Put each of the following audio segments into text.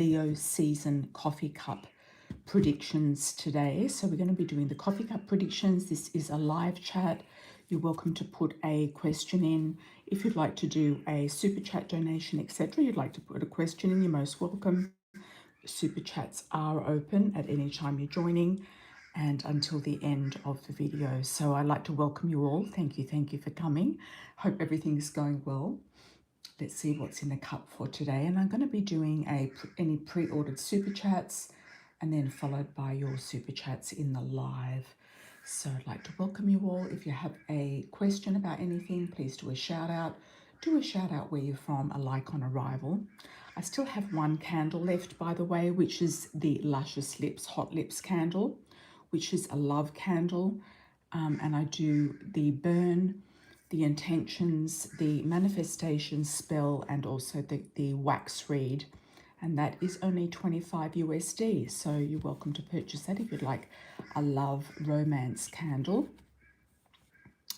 Leo season coffee cup predictions today. So we're going to be doing the coffee cup predictions. This is a live chat. You're welcome to put a question in. If you'd like to do a super chat donation, etc., you'd like to put a question in, you're most welcome. Super chats are open at any time you're joining and until the end of the video. So I'd like to welcome you all. Thank you for coming. Hope everything is going well. Let's see what's in the cup for today. And I'm going to be doing any pre-ordered super chats and then followed by your super chats in the live. So I'd like to welcome you all. If you have a question about anything, please do a shout out. Do a shout out where you're from, a like on arrival. I still have one candle left, by the way, which is the Luscious Lips Hot Lips candle, which is a love candle. And I do the burn, the intentions, the manifestation spell, and also the wax read. And that is only 25 USD. So you're welcome to purchase that if you'd like a love romance candle.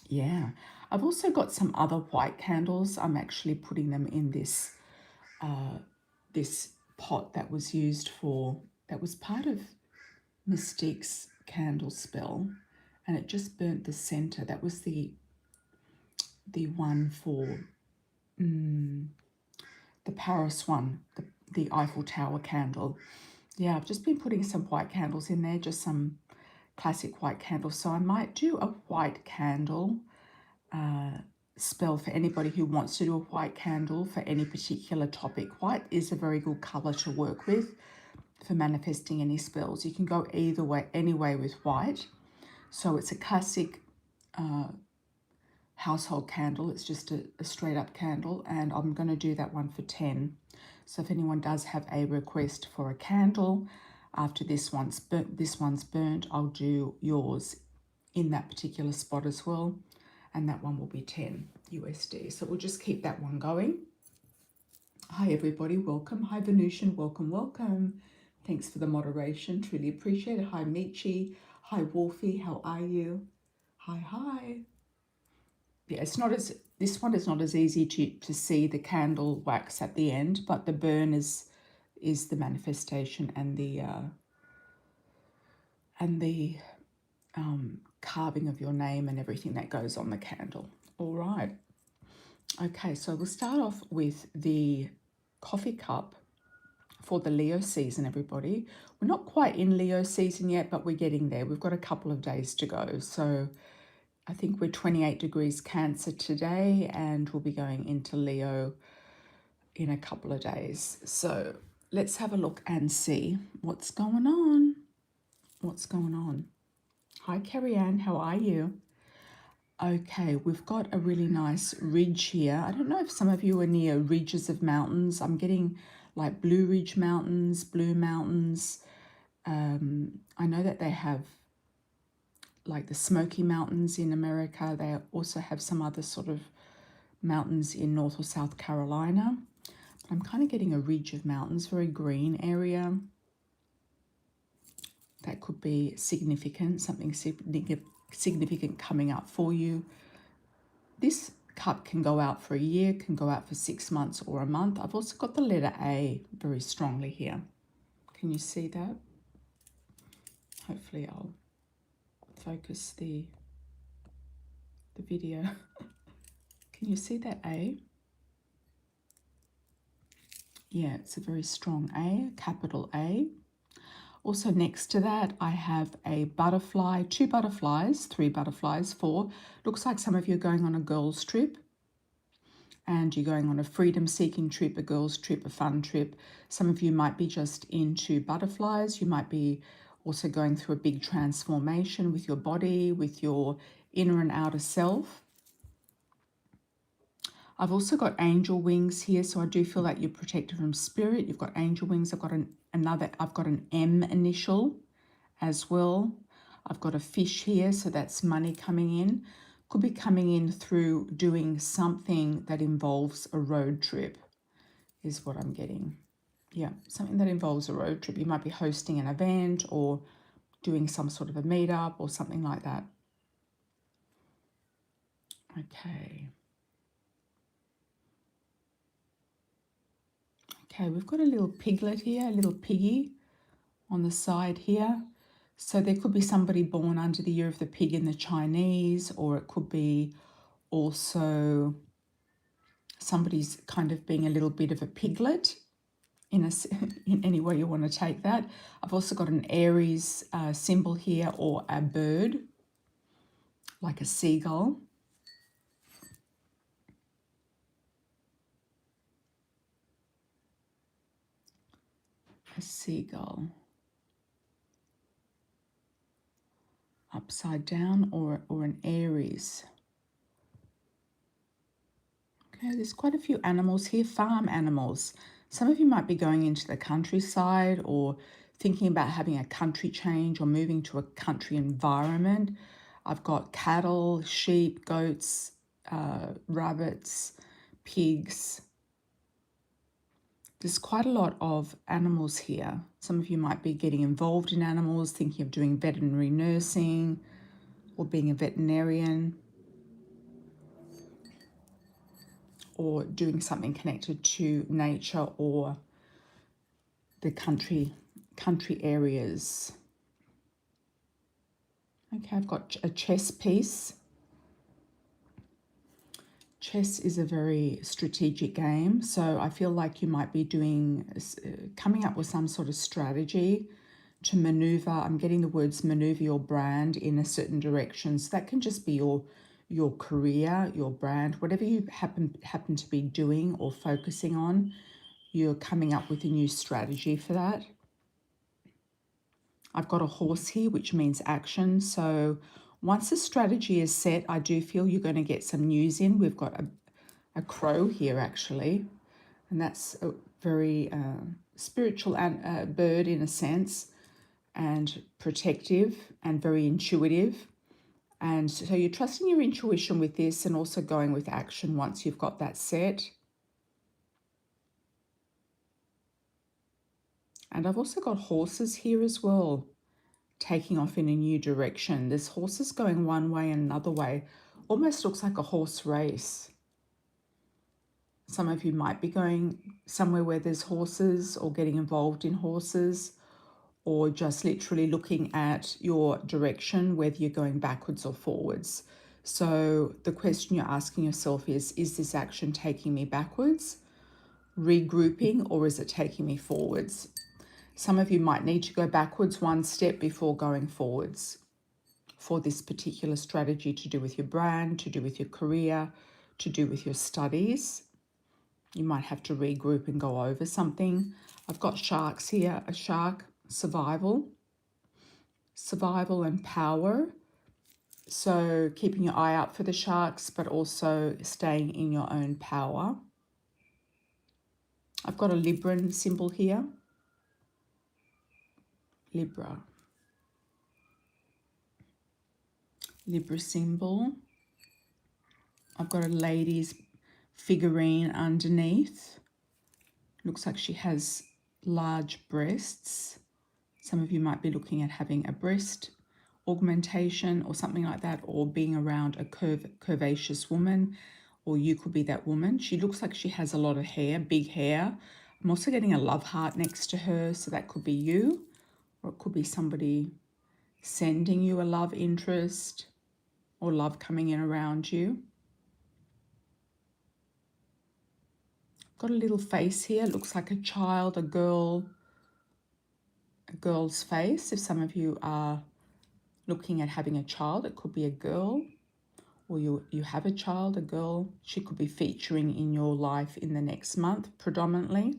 Yeah, I've also got some other white candles. I'm actually putting them in this this pot that was part of Mystique's candle spell, and it just burnt the center. That was the one for the Paris one, the Eiffel Tower candle. Yeah, I've just been putting some white candles in there, just some classic white candles. So I might do a white candle spell for anybody who wants to do a white candle for any particular topic. White is a very good color to work with for manifesting any spells. You can go either way, any way with white. So it's a classic household candle. It's just a straight up candle, and I'm going to do that one for 10. So if anyone does have a request for a candle after this one's burnt, I'll do yours in that particular spot as well, and that one will be 10 USD. So we'll just keep that one going. Hi everybody, welcome. Hi Venusian, welcome. Thanks for the moderation, truly appreciate it. Hi Michi, hi Wolfie, how are you? Hi. Yeah, this one is not as easy to see the candle wax at the end, but the burn is the manifestation and the carving of your name and everything that goes on the candle. All right. Okay, so we'll start off with the coffee cup for the Leo season, everybody. We're not quite in Leo season yet, but we're getting there. We've got a couple of days to go. So I think we're 28 degrees Cancer today, and we'll be going into Leo in a couple of days. So let's have a look and see what's going on. Hi, Carrie Ann, how are you? Okay, we've got a really nice ridge here. I don't know if some of you are near ridges of mountains. I'm getting like Blue Ridge Mountains, Blue Mountains. I know that they have like the Smoky Mountains in America. They also have some other sort of mountains in North or South Carolina. But I'm kind of getting a ridge of mountains, very green area. That could be significant, something significant coming up for you. This cup can go out for a year, can go out for 6 months or a month. I've also got the letter A very strongly here. Can you see that? Hopefully I'll focus the video. Can you see that A? Yeah, it's a very strong A, capital A. Also next to that, I have a butterfly, 2 butterflies, 3 butterflies, 4. Looks like some of you are going on a girls' trip, and you're going on a freedom-seeking trip, a girls' trip, a fun trip. Some of you might be just into butterflies. You might be also going through a big transformation with your body, with your inner and outer self. I've also got angel wings here, so I do feel like you're protected from spirit. You've got angel wings. I've got an M initial as well. I've got a fish here, so that's money coming in. Could be coming in through doing something that involves a road trip, is what I'm getting. Yeah, something that involves a road trip. You might be hosting an event or doing some sort of a meetup or something like that. Okay. Okay, we've got a little piglet here, a little piggy on the side here. So there could be somebody born under the year of the pig in the Chinese, or it could be also somebody's kind of being a little bit of a piglet in any way you want to take that. I've also got an Aries symbol here, or a bird, like a seagull. A seagull. Upside down, or an Aries. Okay, there's quite a few animals here, farm animals. Some of you might be going into the countryside or thinking about having a country change or moving to a country environment. I've got cattle, sheep, goats, rabbits, pigs. There's quite a lot of animals here. Some of you might be getting involved in animals, thinking of doing veterinary nursing or being a veterinarian, or doing something connected to nature or the country areas. Okay, I've got a chess piece. Chess is a very strategic game, so I feel like you might be coming up with some sort of strategy to maneuver. I'm getting the words maneuver your brand in a certain direction. So that can just be your career, your brand, whatever you happen to be doing or focusing on. You're coming up with a new strategy for that. I've got a horse here, which means action. So once the strategy is set, I do feel you're going to get some news in. We've got a crow here, actually, and that's a very spiritual bird in a sense, and protective and very intuitive. And so you're trusting your intuition with this and also going with action once you've got that set. And I've also got horses here as well, taking off in a new direction. There's horses going one way and another way. Almost looks like a horse race. Some of you might be going somewhere where there's horses or getting involved in horses, or just literally looking at your direction, whether you're going backwards or forwards. So the question you're asking yourself is this action taking me backwards, regrouping, or is it taking me forwards? Some of you might need to go backwards one step before going forwards for this particular strategy, to do with your brand, to do with your career, to do with your studies. You might have to regroup and go over something. I've got sharks here, a shark, survival and power. So keeping your eye out for the sharks, but also staying in your own power. I've got a Libran symbol here. Libra symbol. I've got a lady's figurine underneath. Looks like she has large breasts. Some of you might be looking at having a breast augmentation or something like that, or being around a curvaceous woman, or you could be that woman. She looks like she has a lot of hair, big hair. I'm also getting a love heart next to her, so that could be you, or it could be somebody sending you a love interest or love coming in around you. Got a little face here, looks like a child, a girl's face. If some of you are looking at having a child, it could be a girl, or you have a child, a girl. She could be featuring in your life in the next month predominantly.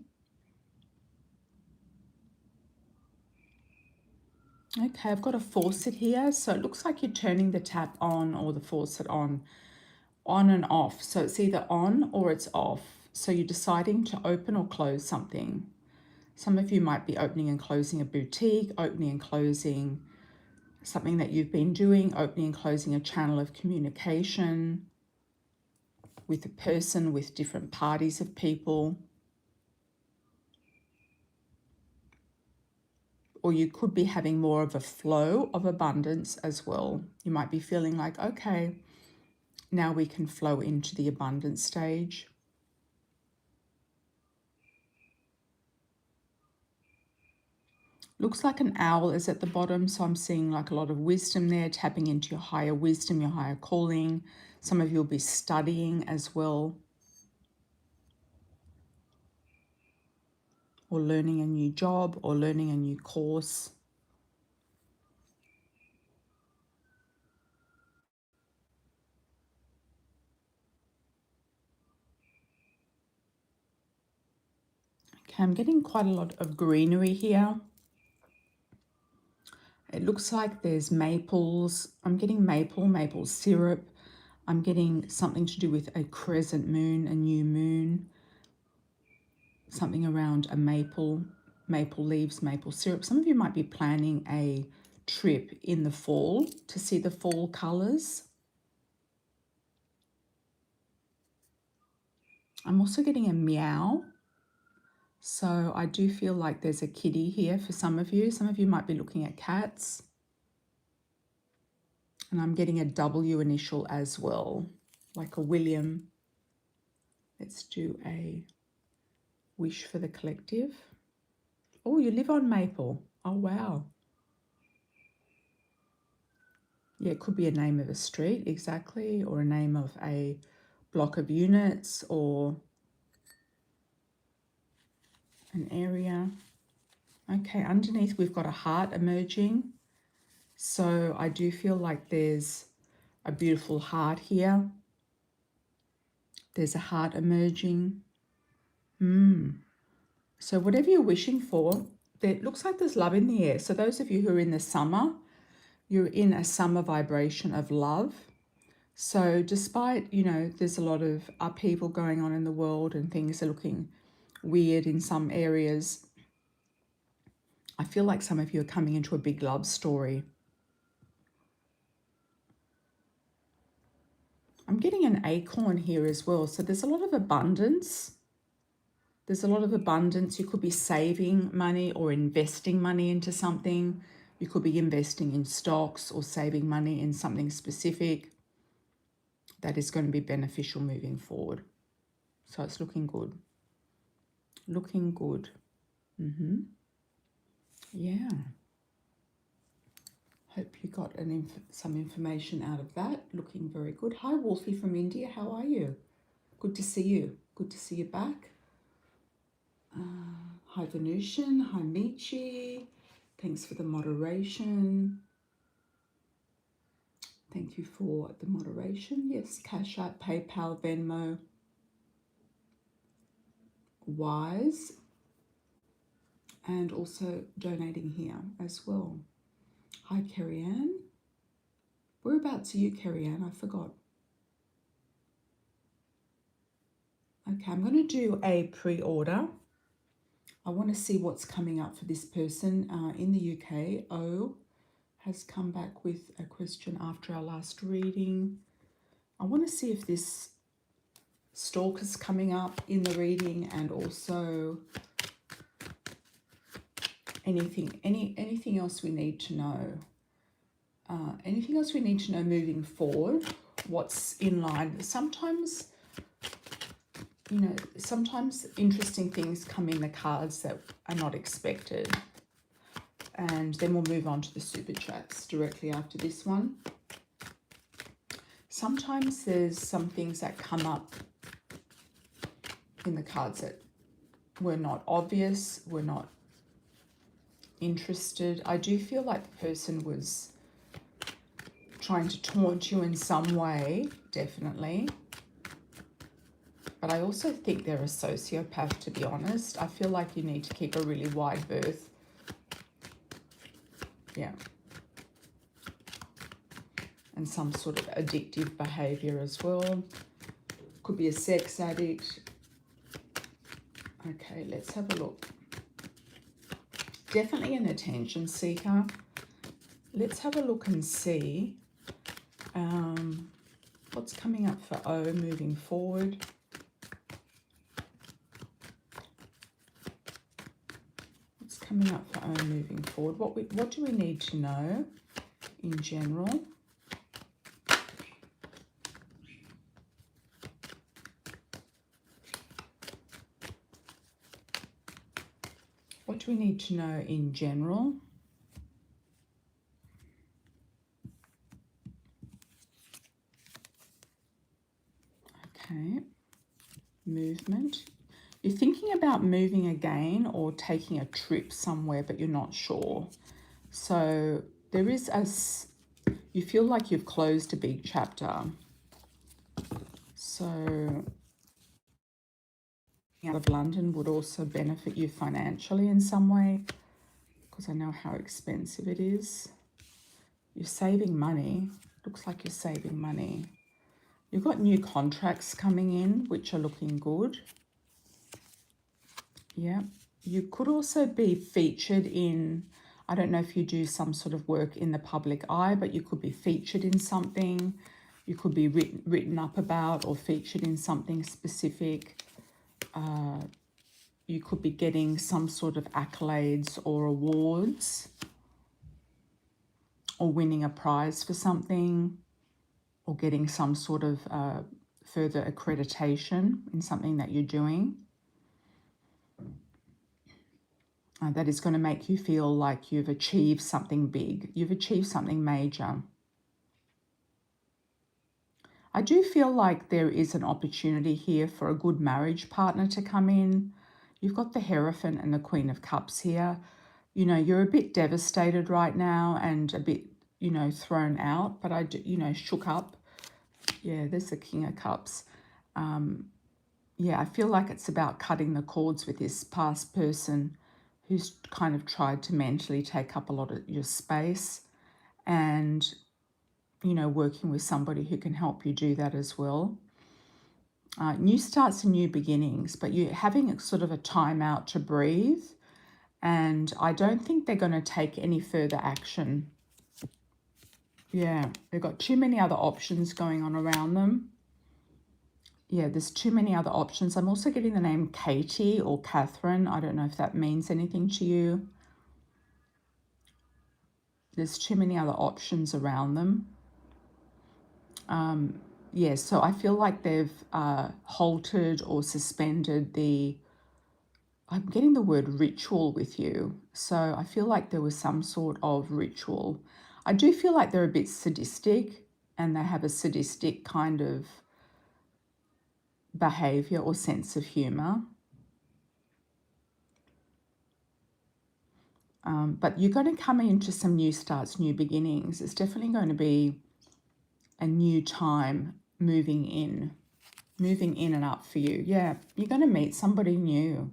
Okay, I've got a faucet here, so it looks like you're turning the tap on or the faucet on and off. So it's either on or it's off. So you're deciding to open or close something. Some of you might be opening and closing a boutique, opening and closing something that you've been doing, opening and closing a channel of communication with a person, with different parties of people. Or you could be having more of a flow of abundance as well. You might be feeling like, okay, now we can flow into the abundance stage. Looks like an owl is at the bottom, so I'm seeing like a lot of wisdom there, tapping into your higher wisdom, your higher calling. Some of you will be studying as well, or learning a new job, or learning a new course. Okay, I'm getting quite a lot of greenery here. It looks like there's maples. I'm getting maple syrup. I'm getting something to do with a crescent moon, a new moon, something around a maple leaves, maple syrup. Some of you might be planning a trip in the fall to see the fall colours. I'm also getting a meow. So I do feel like there's a kitty here for some of you. Some of you might be looking at cats. And I'm getting a W initial as well, like a William. Let's do a wish for the collective. Oh, you live on Maple. Oh, wow. Yeah, it could be a name of a street, exactly, or a name of a block of units or an area. Okay, underneath we've got a heart emerging. So I do feel like there's a beautiful heart here. There's a heart emerging. So whatever you're wishing for, it looks like there's love in the air. So those of you who are in the summer, you're in a summer vibration of love. So despite, there's a lot of upheaval going on in the world and things are looking weird in some areas, I feel like some of you are coming into a big love story. I'm getting an acorn here as well. So there's a lot of abundance. There's a lot of abundance. You could be saving money or investing money into something. You could be investing in stocks or saving money in something specific that is going to be beneficial moving forward. So it's looking good. Looking good. Yeah. Hope you got some information out of that. Looking very good. Hi, Wolfie from India. How are you? Good to see you. Good to see you back. Hi, Venusian. Hi, Michi. Thanks for the moderation. Thank you for the moderation. Yes, Cash App, PayPal, Venmo, Wise, and also donating here as well. Hi, Kerry Ann. Whereabouts are you, Kerry Ann? I forgot. Okay, I'm going to do a pre-order. I want to see what's coming up for this person in the UK. O has come back with a question after our last reading. I want to see if this stalker's coming up in the reading and also anything else we need to know. Anything else we need to know moving forward, what's in line. Sometimes interesting things come in the cards that are not expected. And then we'll move on to the super chats directly after this one. Sometimes there's some things that come up in the cards that were not obvious, were not interested. I do feel like the person was trying to taunt you in some way, definitely. But I also think they're a sociopath, to be honest. I feel like you need to keep a really wide berth. Yeah. And some sort of addictive behavior as well. Could be a sex addict. Okay, let's have a look. Definitely an attention seeker. Let's have a look and see what's coming up for O moving forward. What's coming up for O moving forward? What do we need to know in general? What do we need to know in general? Okay. Movement. You're thinking about moving again or taking a trip somewhere, but you're not sure. So there is you feel like you've closed a big chapter. So out of London would also benefit you financially in some way, because I know how expensive it is. You're saving money. Looks like you're saving money. You've got new contracts coming in, which are looking good. Yeah. You could also be featured in, I don't know if you do some sort of work in the public eye, but you could be featured in something. You could be written up about or featured in something specific. You could be getting some sort of accolades or awards, or winning a prize for something, or getting some sort of further accreditation in something that you're doing. That is going to make you feel like you've achieved something big. You've achieved something major. I do feel like there is an opportunity here for a good marriage partner to come in. You've got the Hierophant and the Queen of Cups here. You know, you're a bit devastated right now and a bit, you know, thrown out, but I do, you know, shook up. Yeah, there's the King of Cups. Yeah, I feel like it's about cutting the cords with this past person who's kind of tried to mentally take up a lot of your space, and, you know, working with somebody who can help you do that as well. New starts and new beginnings, but you're having sort of a time out to breathe, and I don't think they're going to take any further action. Yeah, they've got too many other options going on around them. Yeah, there's too many other options. I'm also getting the name Katie or Catherine. I don't know if that means anything to you. There's too many other options around them. Yeah, so I feel like they've halted or suspended the, I'm getting the word ritual with you. So I feel like there was some sort of ritual. I do feel like they're a bit sadistic, and they have a sadistic kind of behavior or sense of humor. But you're going to come into some new starts, new beginnings. It's definitely going to be a new time moving in and up for you. Yeah, you're going to meet somebody new.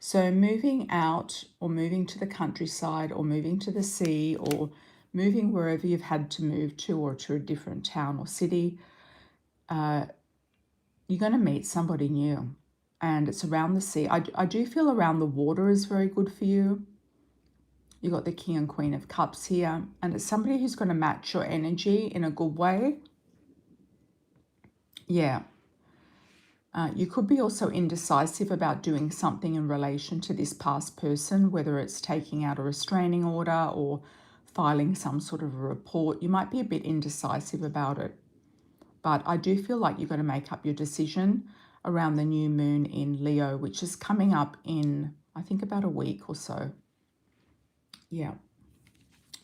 So moving out or moving to the countryside or moving to the sea or moving wherever you've had to move to, or to a different town or city, you're going to meet somebody new, and it's around the sea. I do feel around the water is very good for you. You got the King and Queen of Cups here, and it's somebody who's going to match your energy in a good way. Yeah. You could be also indecisive about doing something in relation to this past person, whether it's taking out a restraining order or filing some sort of a report. You might be a bit indecisive about it, but I do feel like you're going to make up your decision around the new moon in Leo, which is coming up in, I think, about a week or so. Yeah.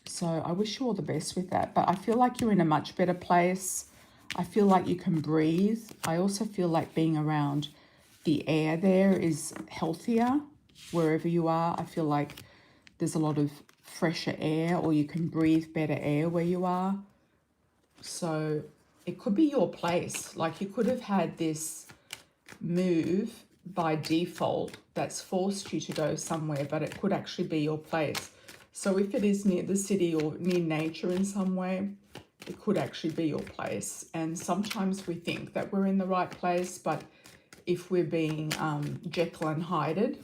So I wish you all the best with that. But I feel like you're in a much better place. I feel like you can breathe. I also feel like being around the air there is healthier wherever you are. I feel like there's a lot of fresher air, or you can breathe better air where you are. So it could be your place. Like, you could have had this move by default that's forced you to go somewhere, but it could actually be your place. So if it is near the city or near nature in some way, it could actually be your place. And sometimes we think that we're in the right place, but if we're being Jekyll and Hyde,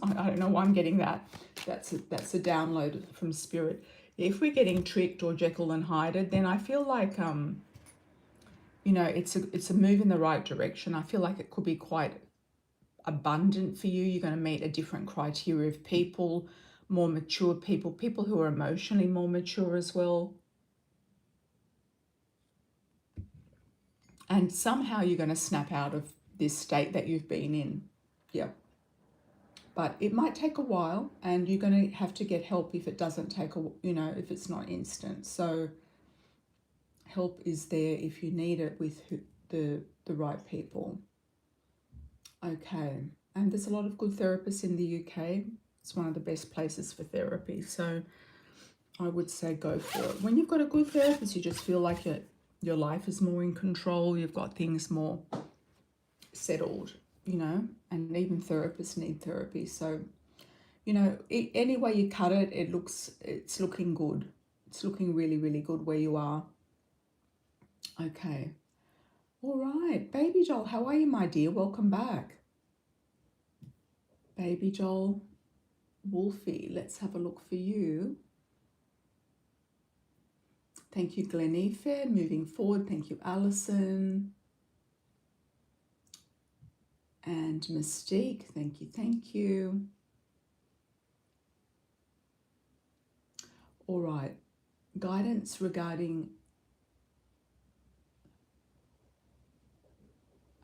I don't know why I'm getting that. That's a download from Spirit. If we're getting tricked or Jekyll and Hyde, then I feel like you know, it's a move in the right direction. I feel like it could be quite abundant for you. You're going to meet a different criteria of people, more mature people, people who are emotionally more mature as well. And somehow you're going to snap out of this state that you've been in. Yeah. But it might take a while, and you're going to have to get help if it doesn't take if it's not instant. So help is there if you need it with the right people. Okay, and there's a lot of good therapists in the UK. It's one of the best places for therapy. So I would say go for it. When you've got a good therapist, you just feel like your life is more in control. You've got things more settled, and even therapists need therapy. So, any way you cut it, it's looking good. It's looking really, really good where you are. Okay. All right. Baby Joel, how are you, my dear? Welcome back. Baby Joel, Wolfie, let's have a look for you. Thank you, Glenife. Moving forward. Thank you, Alison. And Mystique. Thank you. Thank you. All right. Guidance regarding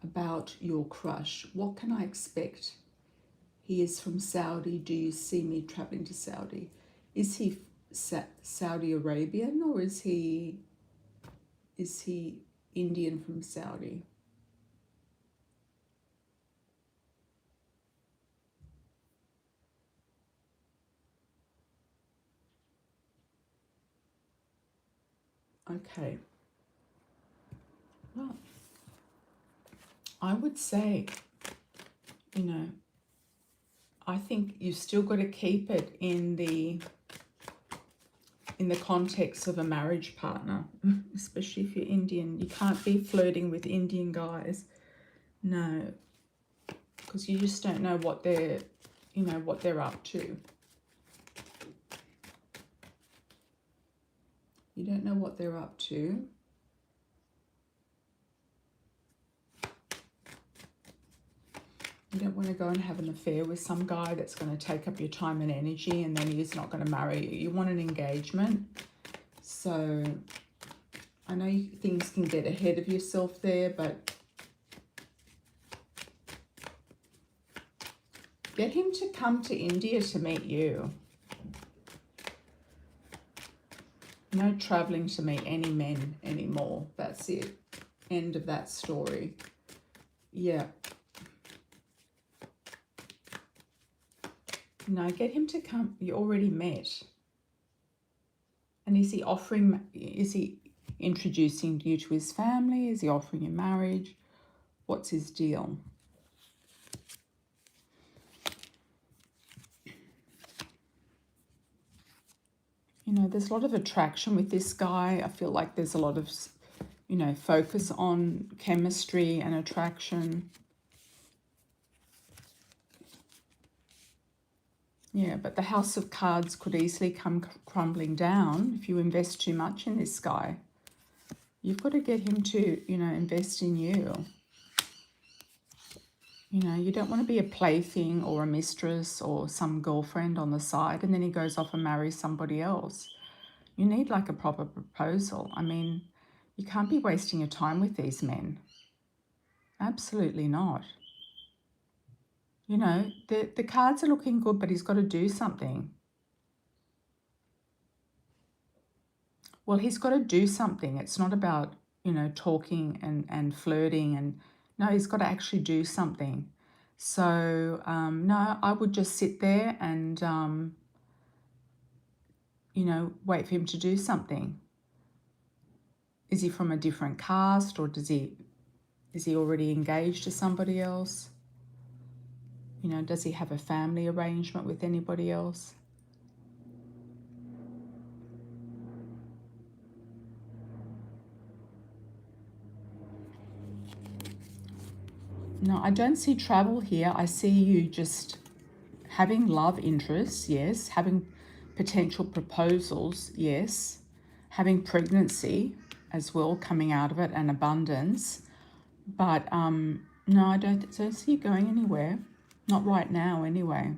about your crush. What can I expect? He is from Saudi. Do you see me traveling to Saudi? Is he Saudi Arabian, or is he Indian from Saudi? Okay. Well, I would say, I think you've still got to keep it in the context of a marriage partner, especially if you're Indian. You can't be flirting with Indian guys. No, because you just don't know what they're up to. You don't know what they're up to. You don't want to go and have an affair with some guy that's going to take up your time and energy, and then he's not going to marry you. You want an engagement. So I know things can get ahead of yourself there, but get him to come to India to meet you. No traveling to meet any men anymore. That's it. End of that story. Yeah. No, get him to come. You already met. And is he introducing you to his family? Is he offering you marriage? What's his deal? There's a lot of attraction with this guy. I feel like there's a lot of, focus on chemistry and attraction. Yeah, but the House of Cards could easily come crumbling down if you invest too much in this guy. You've got to get him to, invest in you. You don't want to be a plaything or a mistress or some girlfriend on the side, and then he goes off and marries somebody else. You need like a proper proposal. I mean, you can't be wasting your time with these men. Absolutely not. The cards are looking good, but he's got to do something. Well, he's got to do something. It's not about, talking and flirting. And no, he's got to actually do something. So, no, I would just sit there and, wait for him to do something. Is he from a different caste, or is he already engaged to somebody else? Does he have a family arrangement with anybody else? No, I don't see travel here. I see you just having love interests, yes. Having potential proposals, yes. Having pregnancy as well coming out of it, and abundance. But no, I don't see you going anywhere. Not right now anyway.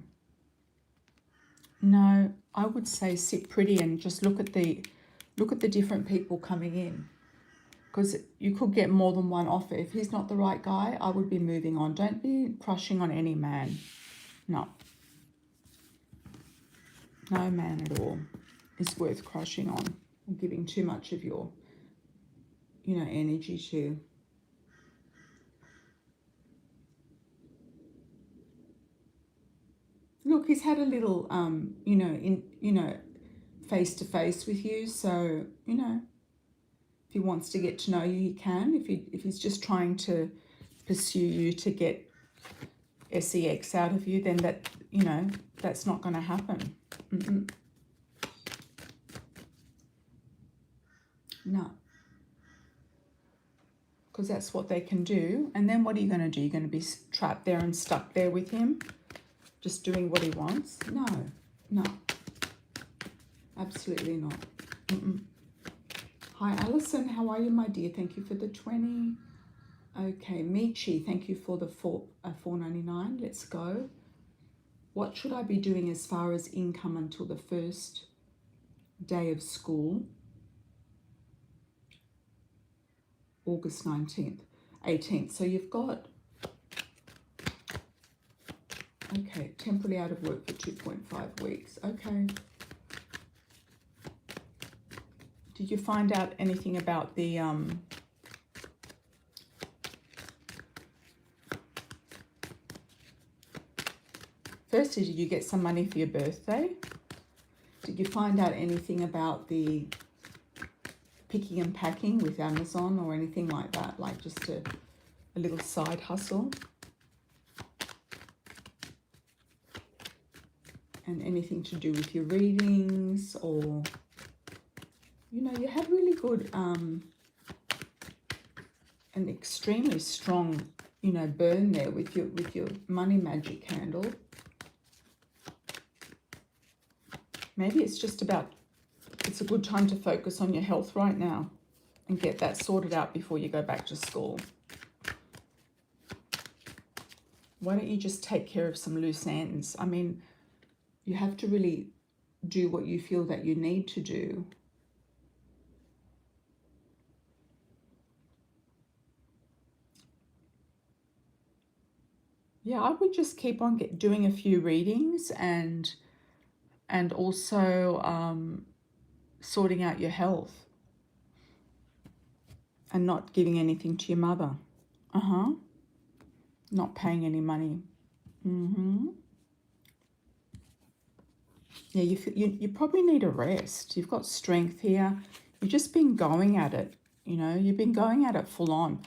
No, I would say sit pretty and just look at the different people coming in. Because you could get more than one offer. If he's not the right guy, I would be moving on. Don't be crushing on any man. No. No man at all is worth crushing on or giving too much of your, energy to. Look, he's had a little, face to face with you. So, if he wants to get to know you, he can. If he's just trying to pursue you to get sex out of you, then that's not going to happen. No. Because that's what they can do. And then what are you going to do? You're going to be trapped there and stuck there with him, just doing what he wants? No. Absolutely not. Hi, Alison. How are you, my dear? Thank you for the 20. Okay, Michi, thank you for the $4.99. Let's go. What should I be doing as far as income until the first day of school? August 19th, 18th. So you've got, okay, temporarily out of work for 2.5 weeks. Okay. Did you find out anything about the, firstly, did you get some money for your birthday? Did you find out anything about the picking and packing with Amazon or anything like that, like just a little side hustle? And anything to do with your readings, or you had really good an extremely strong burn there with your money magic candle. Maybe it's just about, it's a good time to focus on your health right now and get that sorted out before you go back to school. Why don't you just take care of some loose ends? I mean, you have to really do what you feel that you need to do. Yeah, I would just keep on doing a few readings and also sorting out your health and not giving anything to your mother. Not paying any money. Yeah, you probably need a rest. You've got strength here. You've just been going at it, you've been going at it full on.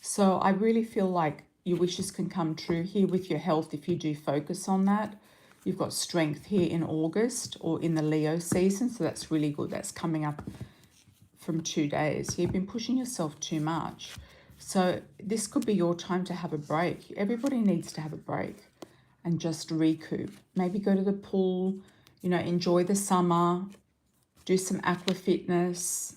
So I really feel like your wishes can come true here with your health if you do focus on that. You've got strength here in August or in the Leo season, so that's really good. That's coming up from 2 days. You've been pushing yourself too much. So this could be your time to have a break. Everybody needs to have a break and just recoup. Maybe go to the pool, enjoy the summer, do some aqua fitness,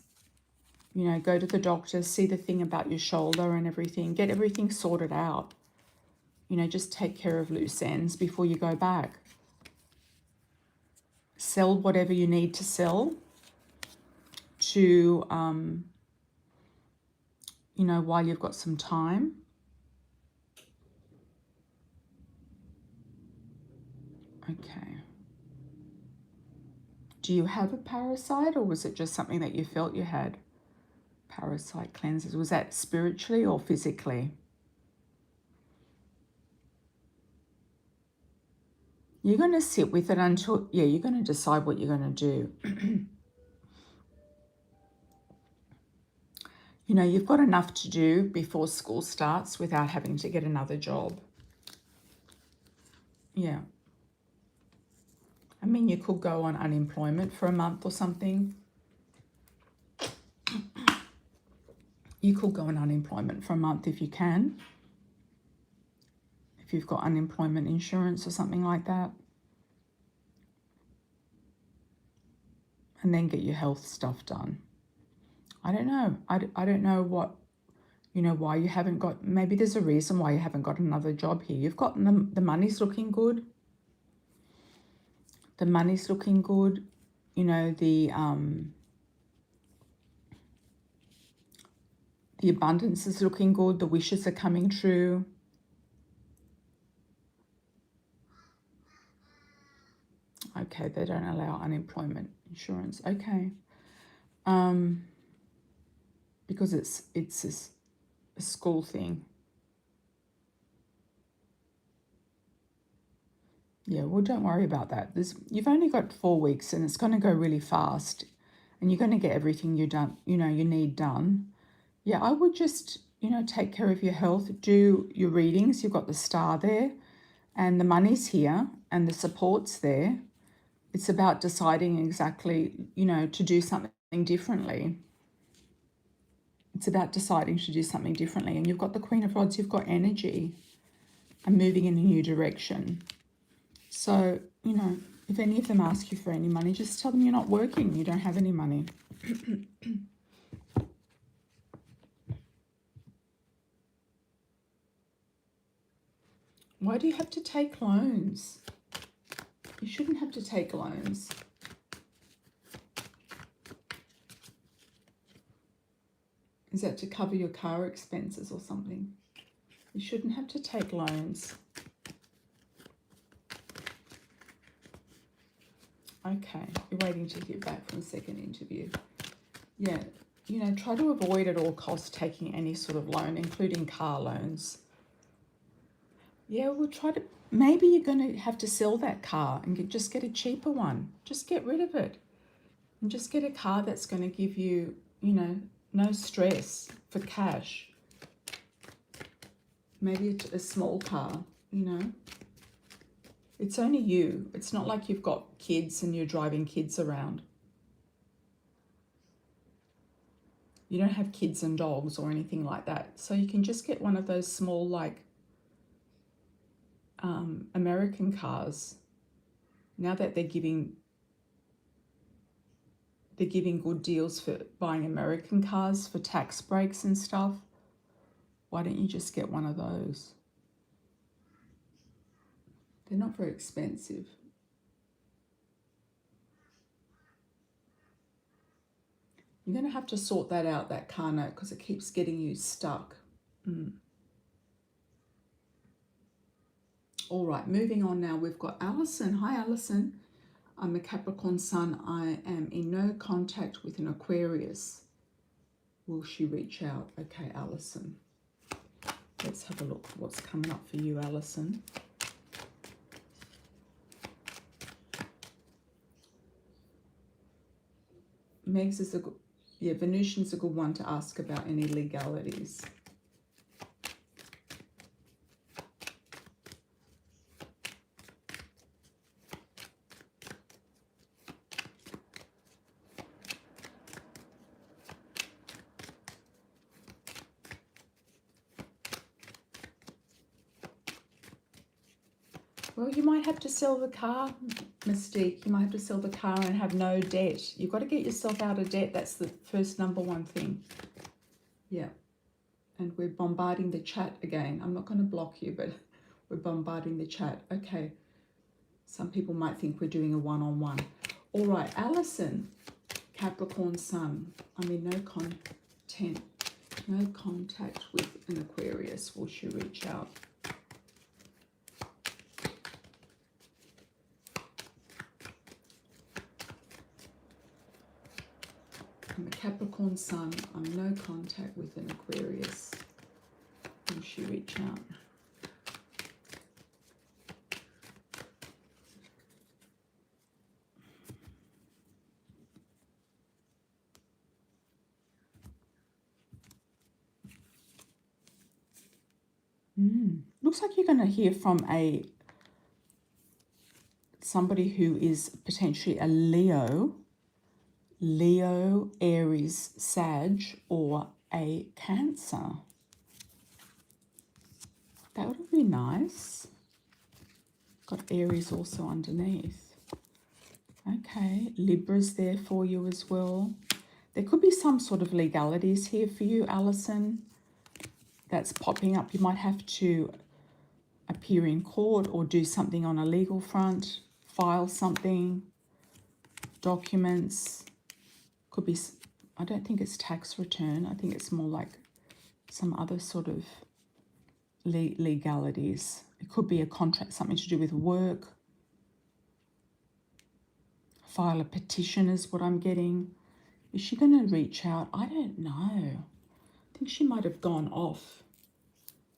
go to the doctor, see the thing about your shoulder and everything, get everything sorted out. Just take care of loose ends before you go back. Sell whatever you need to sell to, while you've got some time. Okay. Do you have a parasite, or was it just something that you felt you had? Parasite cleanses. Was that spiritually or physically? You're going to sit with it until, you're going to decide what you're going to do. You've got enough to do before school starts without having to get another job. Yeah. I mean, you could go on unemployment for a month or something. You could go on unemployment for a month if you can. If you've got unemployment insurance or something like that. And then get your health stuff done. I don't know. I don't know what, why you haven't got, maybe there's a reason why you haven't got another job here. You've got the money's looking good. The money's looking good. The abundance is looking good. The wishes are coming true. Okay, they don't allow unemployment insurance. Okay. Because it's a school thing. Yeah, well, don't worry about that. You've only got 4 weeks, and it's going to go really fast, and you're going to get everything you need done. Yeah, I would just, take care of your health, do your readings. You've got the star there, and the money's here, and the support's there. It's about deciding exactly, to do something differently. It's about deciding to do something differently. And you've got the Queen of Rods, you've got energy and moving in a new direction. So, if any of them ask you for any money, just tell them you're not working, you don't have any money. Why do you have to take loans? You shouldn't have to take loans. Is that to cover your car expenses or something? You shouldn't have to take loans. Okay, you're waiting to hear back from the second interview. Yeah, try to avoid at all costs taking any sort of loan, including car loans. Yeah, we'll try to, maybe you're going to have to sell that car and just get a cheaper one. Just get rid of it and just get a car that's going to give you, no stress for cash. Maybe a small car, It's only you. It's not like you've got kids and you're driving kids around. You don't have kids and dogs or anything like that. So you can just get one of those small, like, American cars. Now that they're giving good deals for buying American cars for tax breaks and stuff, why don't you just get one of those? They're not very expensive. You're going to have to sort that out, that car note, because it keeps getting you stuck. All right, moving on now. We've got Alison. Hi, Alison. I'm a Capricorn Sun. I am in no contact with an Aquarius. Will she reach out? Okay, Alison. Let's have a look what's coming up for you, Alison. Megs is a good, Venusian's a good one to ask about any legalities. Well, you might have to sell the car, Mystique. You might have to sell the car and have no debt. You've got to get yourself out of debt. That's the first #1 thing. Yeah. And we're bombarding the chat again. I'm not going to block you, but we're bombarding the chat. Okay. Some people might think we're doing a one-on-one. All right, Alison, Capricorn Sun. I'm in no contact with an Aquarius. Will she reach out? I'm a Capricorn Sun. I'm in no contact with an Aquarius. Will she reach out? Looks like you're going to hear from somebody who is potentially a Leo, Aries, Sag, or a Cancer. That would be nice. Got Aries also underneath. Okay, Libra's there for you as well. There could be some sort of legalities here for you, Alison, that's popping up. You might have to appear in court or do something on a legal front, file something, documents. Could be, I don't think it's tax return. I think it's more like some other sort of legalities. It could be a contract, something to do with work. file a petition is what I'm getting. Is she going to reach out? I don't know. I think she might have gone off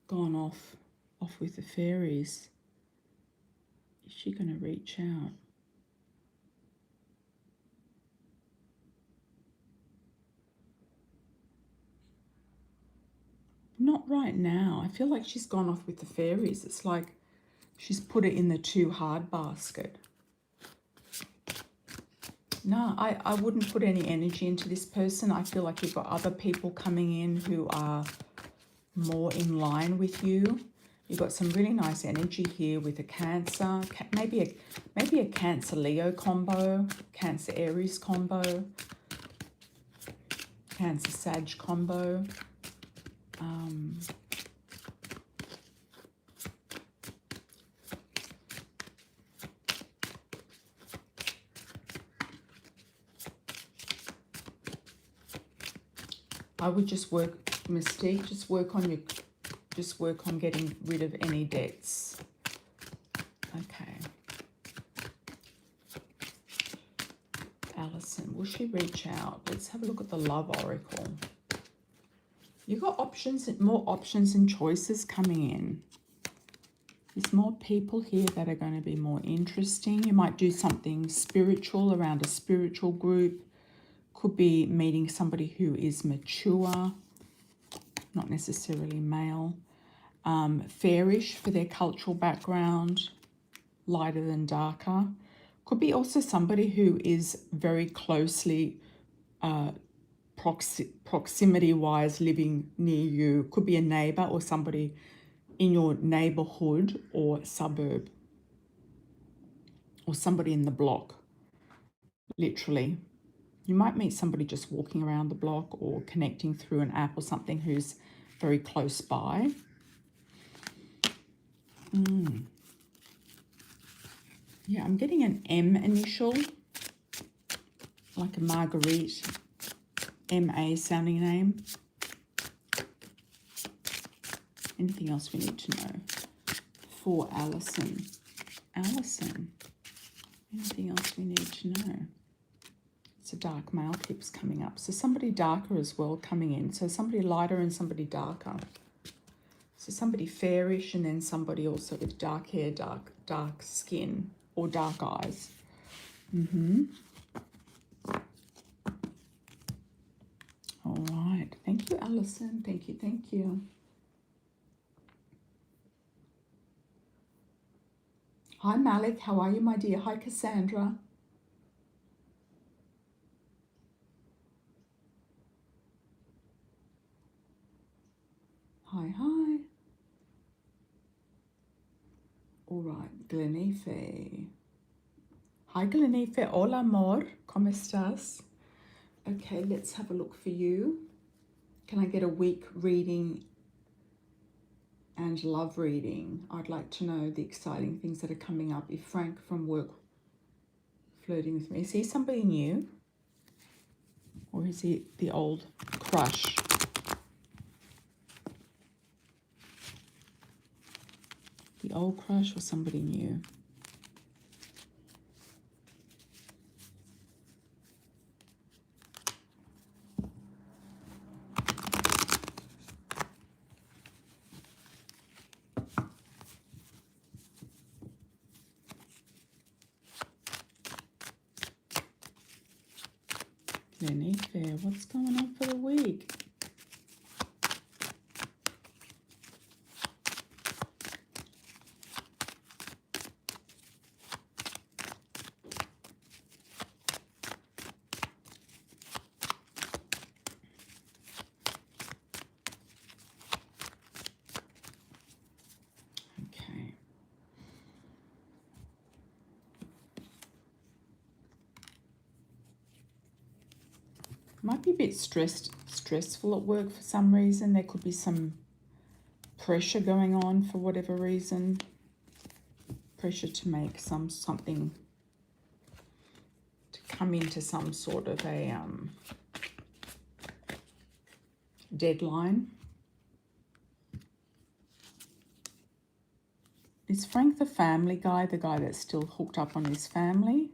with the fairies. Is she going to reach out? Not right now. I feel like she's gone off with the fairies. It's like she's put it in the too hard basket. No, I wouldn't put any energy into this person. I feel like you've got other people coming in who are more in line with you. You've got some really nice energy here with a Cancer, maybe a Cancer Leo combo, Cancer Aries combo, Cancer Sag combo. I would just work, Mystique, just work on getting rid of any debts. Okay. Alison, will she reach out? Let's have a look at the Love Oracle. You've got options, more options and choices coming in. There's more people here that are going to be more interesting. You might do something spiritual around a spiritual group. Could be meeting somebody who is mature, not necessarily male. Fairish for their cultural background, lighter than darker. Could be also somebody who is very closely proximity-wise living near you. Could be a neighbour or somebody in your neighbourhood or suburb. Or somebody in the block, literally. You might meet somebody just walking around the block or connecting through an app or something who's very close by. Yeah, I'm getting an M initial, like a Marguerite, M-A sounding name. Anything else we need to know? For Alison. Alison, anything else we need to know? It's a dark male keeps coming up. So somebody darker as well coming in. So somebody lighter and somebody darker. So somebody fairish and then somebody also with dark hair, dark skin or dark eyes. All right. Thank you, Alison. Thank you. Thank you. Hi, Malik. How are you, my dear? Hi, Cassandra. Hi, hi. All right, Glenife. Hi, Glenife. Hola, amor. ¿Cómo estás? Okay, let's have a look for you. Can I get a week reading and love reading? I'd like to know the exciting things that are coming up. If Frank from work flirting with me, is he somebody new? Or is he the old crush? The old crush or somebody new? Lenife, what's going on for the week? Okay. Might be a bit stressful at work for some reason. There could be some pressure going on for whatever reason. Pressure to make something to come into some sort of a deadline. Is Frank the family guy, the guy that's still hooked up on his family?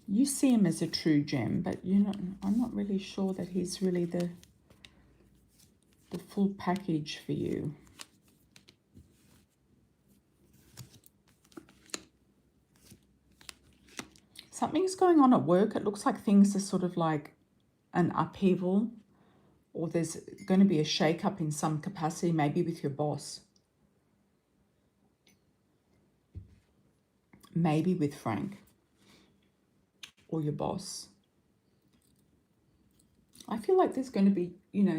You see him as a true gem, but I'm not really sure that he's really the full package for you. Something's going on at work. It looks like things are sort of like an upheaval, or there's going to be a shake-up in some capacity, maybe with your boss. Maybe with Frank or your boss. I feel like there's going to be,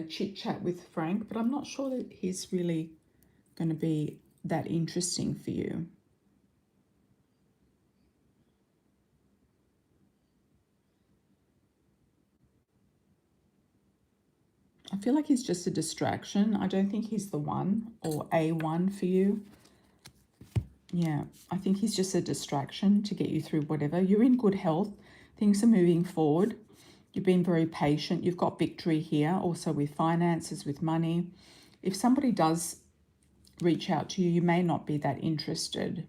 chit-chat with Frank, but I'm not sure that he's really going to be that interesting for you. I feel like he's just a distraction. I don't think he's the one or a one for you. Yeah, I think he's just a distraction to get you through whatever. You're in good health. Things are moving forward. You've been very patient. You've got victory here, also with finances, with money. If somebody does reach out to you, you may not be that interested.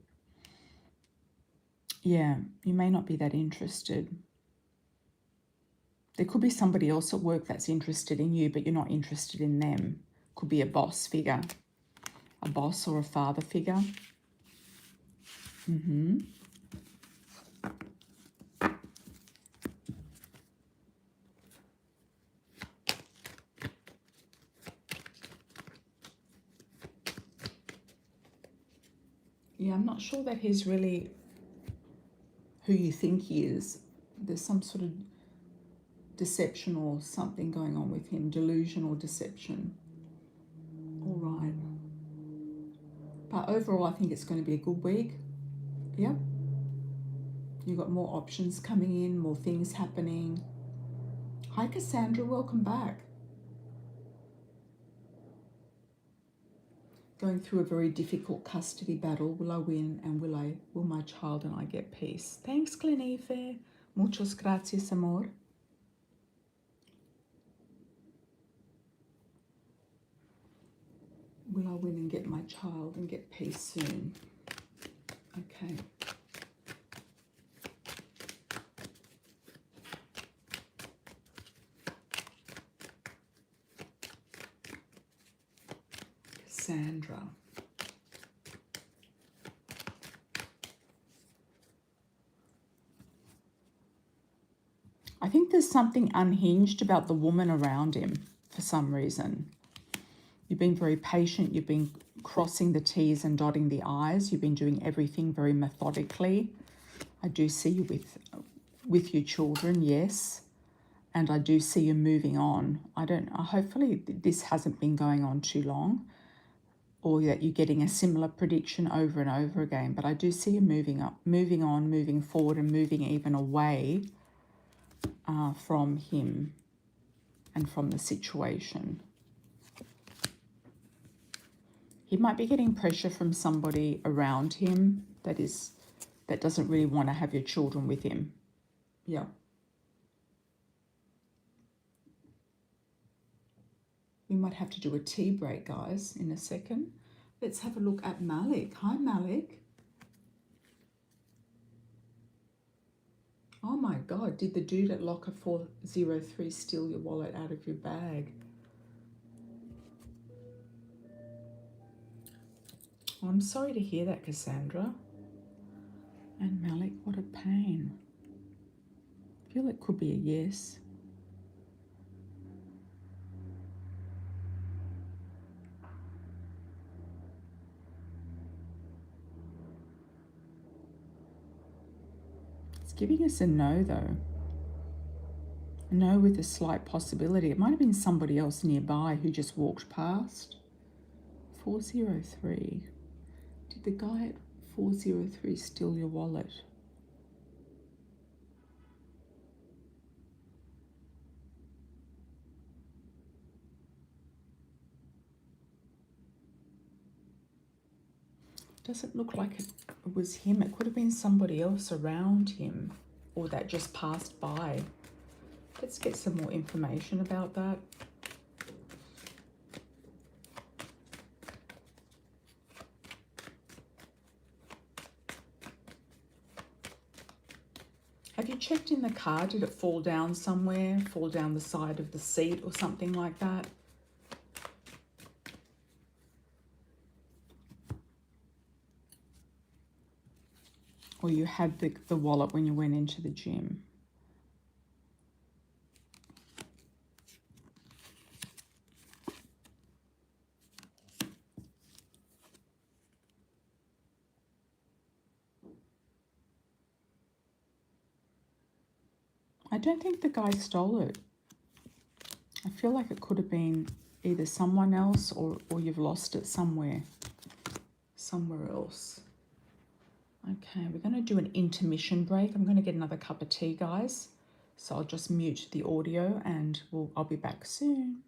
Yeah, you may not be that interested. There could be somebody else at work that's interested in you, but you're not interested in them. Could be a boss figure, a boss or a father figure. Yeah, I'm not sure that he's really who you think he is. There's some sort of deception or something going on with him, delusion or deception. All right. But overall, I think it's going to be a good week. Yep. You've got more options coming in, more things happening. Hi, Cassandra. Welcome back. Going through a very difficult custody battle. Will I win, and will my child and I get peace? Thanks, Clinife. Muchas gracias, amor. Will I win and get my child and get peace soon? Okay. Cassandra. I think there's something unhinged about the woman around him for some reason. You've been very patient. You've been crossing the T's and dotting the I's. You've been doing everything very methodically. I do see you with your children, yes. And I do see you moving on. Hopefully this hasn't been going on too long, or that you're getting a similar prediction over and over again. But I do see you moving on, moving forward, and moving even away from him and from the situation. He might be getting pressure from somebody around him that doesn't really want to have your children with him. Yeah. We might have to do a tea break, guys, in a second. Let's have a look at Malik. Hi, Malik. Oh my God, did the dude at locker 403 steal your wallet out of your bag? Oh, I'm sorry to hear that, Cassandra. And Malik, what a pain. I feel it could be a yes. It's giving us a no, though. A no with a slight possibility. It might have been somebody else nearby who just walked past. 403. Did the guy at 403 steal your wallet? Doesn't look like it was him. It could have been somebody else around him, or that just passed by. Let's get some more information about that. Have you checked in the car? Did it fall down somewhere? Fall down the side of the seat or something like that? Or you had the wallet when you went into the gym? I don't think the guy stole it. I feel like it could have been either someone else or you've lost it somewhere else. Okay, we're going to do an intermission break. I'm going to get another cup of tea, guys. So I'll just mute the audio and I'll be back soon.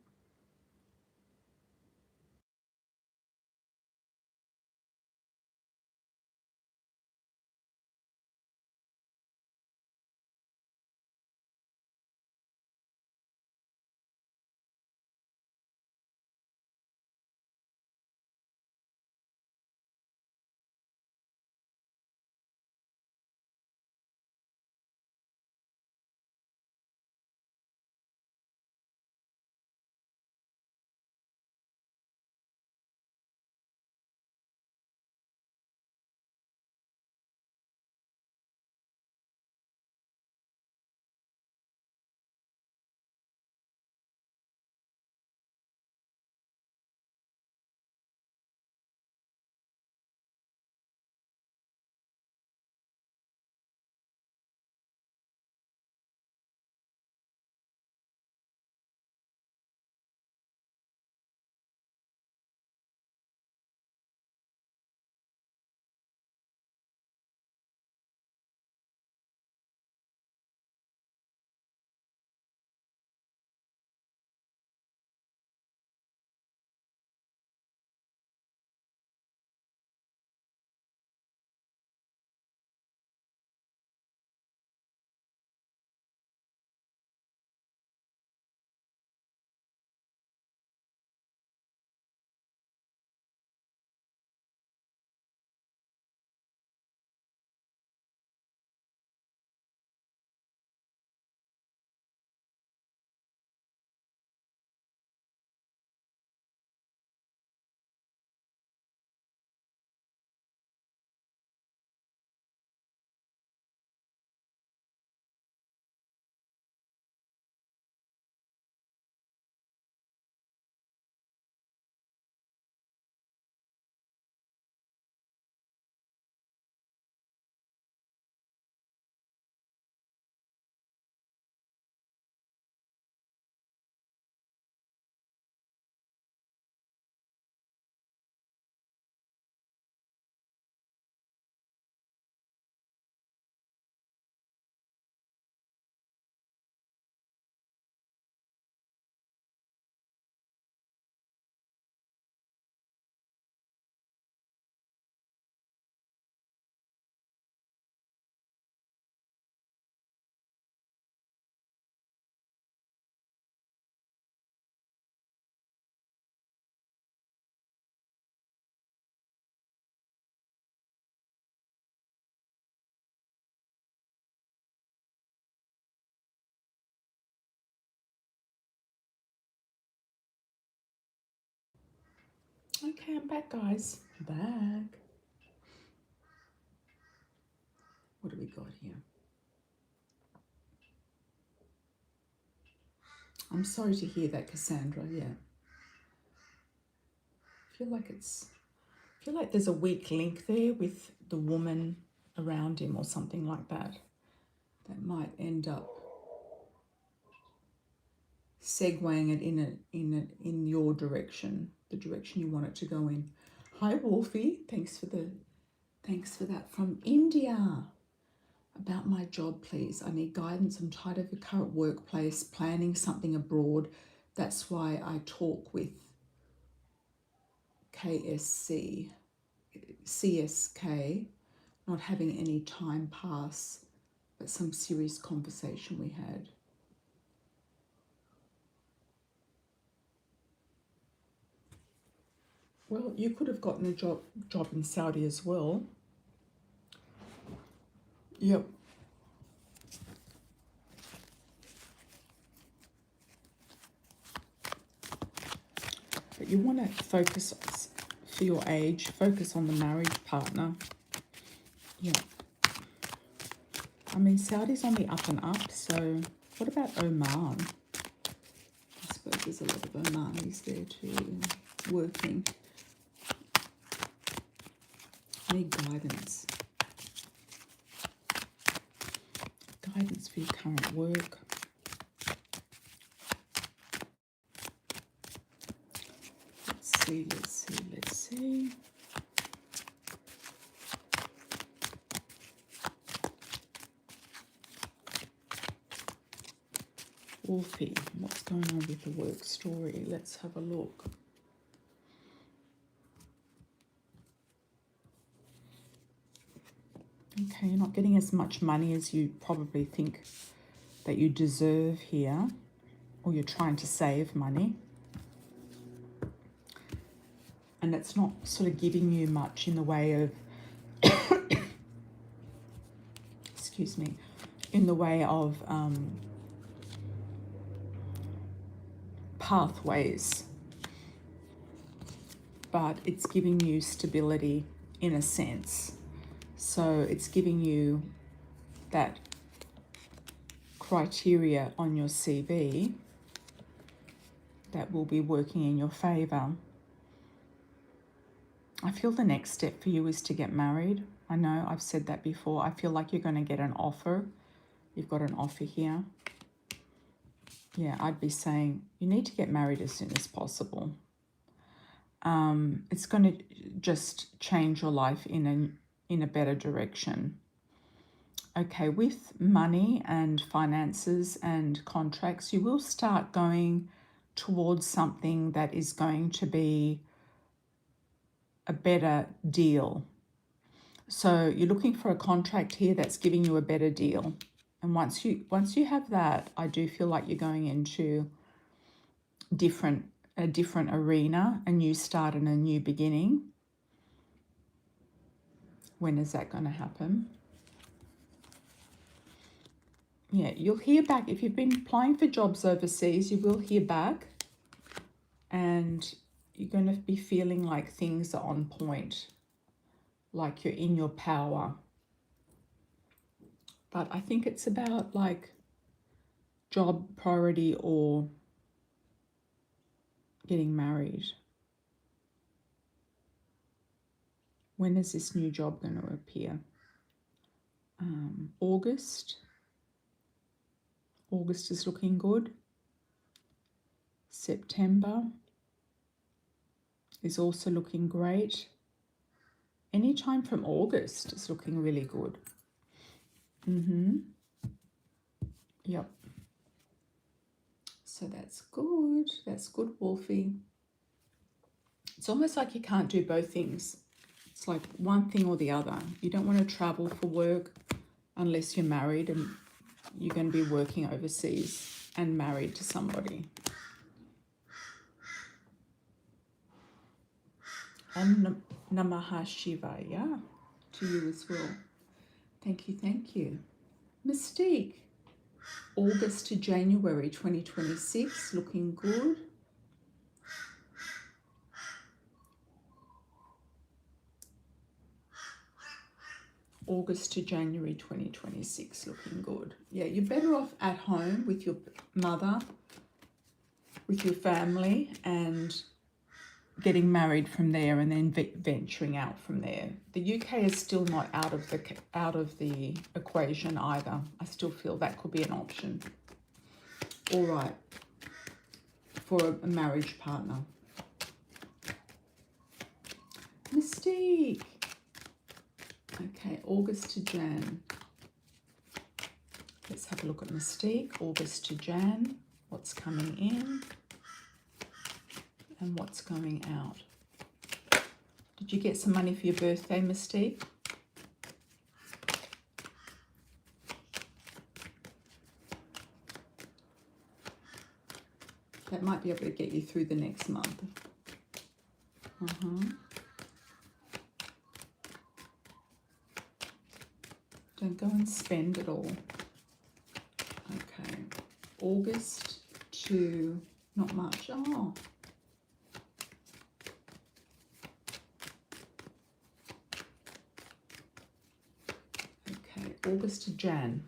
Okay, I'm back, guys. Back. What do we got here? I'm sorry to hear that, Cassandra. Yeah. I feel like there's a weak link there with the woman around him or something like that. That might end up segueing it in your direction, the direction you want it to go in. Hi, Wolfie. Thanks for that from India. About my job, please. I need guidance. I'm tired of the current workplace, planning something abroad. That's why I talk with CSK, not having any time pass, but some serious conversation we had. Well, you could have gotten a job in Saudi as well. Yep. But you want to focus, for your age, focus on the marriage partner. Yeah. I mean, Saudi's on the up and up, so what about Oman? I suppose there's a lot of Omanis there too, working. Need guidance. Guidance for your current work. Let's see, let's see, let's see. Wolfie, what's going on with the work story? Let's have a look. Okay, you're not getting as much money as you probably think that you deserve here, or you're trying to save money. And it's not sort of giving you much in the way of, excuse me, in the way of pathways. But it's giving you stability in a sense. So it's giving you that criteria on your CV that will be working in your favor. I feel the next step for you is to get married. I know I've said that before. I feel like you're going to get an offer. You've got an offer here. Yeah, I'd be saying you need to get married as soon as possible. It's going to just change your life in a better direction. Okay, with money and finances and contracts, you will start going towards something that is going to be a better deal. So you're looking for a contract here that's giving you a better deal. And once you have that, I do feel like you're going into a different arena, a new start and a new beginning. When is that going to happen? Yeah, you'll hear back. If you've been applying for jobs overseas, you will hear back. And you're going to be feeling like things are on point. Like you're in your power. But I think it's about like job priority or getting married. When is this new job going to appear? August. August is looking good. September is also looking great. Anytime from August is looking really good. Yep. So that's good. That's good, Wolfie. It's almost like you can't do both things. It's like one thing or the other. You don't want to travel for work unless you're married and you're going to be working overseas and married to somebody. And Namaha Shivaya to you as well. Thank you, thank you. Mystique. August to January 2026, looking good. August to January 2026, looking good. Yeah, you're better off at home with your mother, with your family, and getting married from there, and then venturing out from there. The UK is still not out of the equation either. I still feel that could be an option. All right, for a marriage partner. Mystique. Okay, August to Jan. Let's have a look at Mystique. August to Jan. What's coming in and what's going out. Did you get some money for your birthday, Mystique? That might be able to get you through the next month. Don't go and spend it all. Okay, August to not much. Oh, Okay, August to Jan.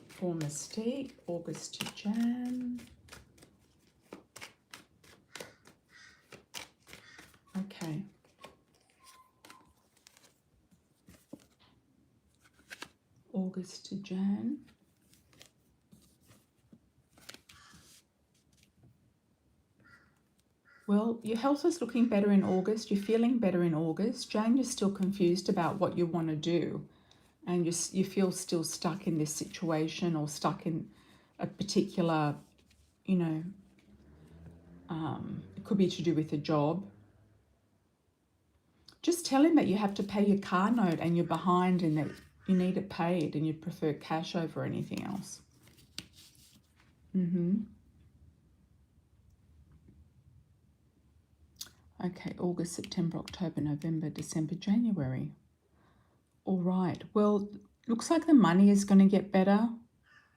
For Mystique, August to Jan. Okay. August to Jan. Well, your health is looking better in August. You're feeling better in August. Jan, you're still confused about what you want to do. And you feel still stuck in this situation or stuck in a particular, you know, it could be to do with a job. Just tell him that you have to pay your car note and you're behind and that you need it paid and you'd prefer cash over anything else. Okay, August, September, October, November, December, January. All right, well, looks like the money is going to get better